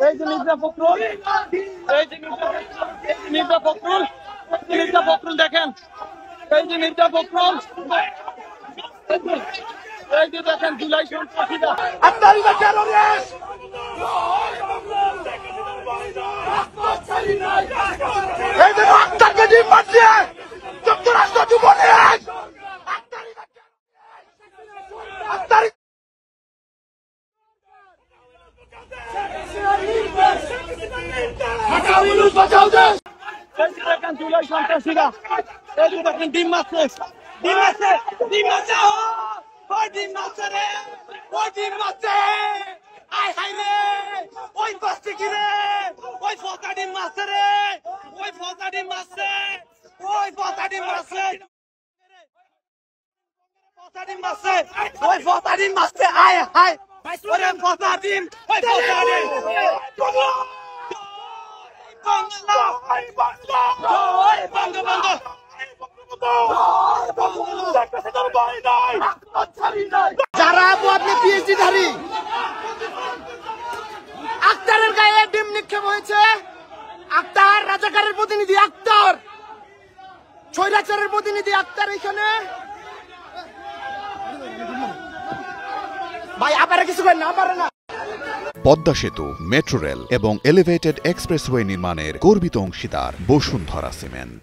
এই যে মির্জা ফখরুল, এই যে মির্জা ফখরুল, মির্জা ফখরুল দেখেন, এই যে মির্জা ফখরুল, এই যে দেখেন জুলাই সন্ত্রাসীরা। আত্মারিরা টেররিস্ট, এই যে আত্মাকে ডিম মারছে যুক্তরাষ্ট্র যুবলীগ। আত্মারি দেখেন জুলাই সন্ত্রাসীরা, এই যে দেখেন ডিম মারছে, ডিম মারছে, ডিম মারছে, ওই ডিম মারছে রে, ওই ডিম মারছে, আয় হাই রে, ওই বাচ্চা কি রে, ওই ফসা ডিম মারছে রে, ওই ফসা ডিম মারছে, ওই ফসা ডিম মারছে, ফসা ডিম মারছে, ওই ফসা ডিম মারছে, আয় হাই, ওরে ফসা ডিম, ওই ফসা ডিম, যারা আপনি পিএইচডি ধারী আক্তারের গায়ে ডিম নিক্ষেপ হয়েছে। আক্তার রাজাকারের প্রতিনিধি, আক্তার স্বৈরাচারের প্রতিনিধি, আক্তার এখানে ভাই আপনারা কিছু করেন না, পারে না। পদ্মা সেতু, মেট্রো রেল এবং এলিভেটেড এক্সপ্রেসওয়ে নির্মাণের গর্বিত অংশীদার বসুন্ধরা সিমেন্ট।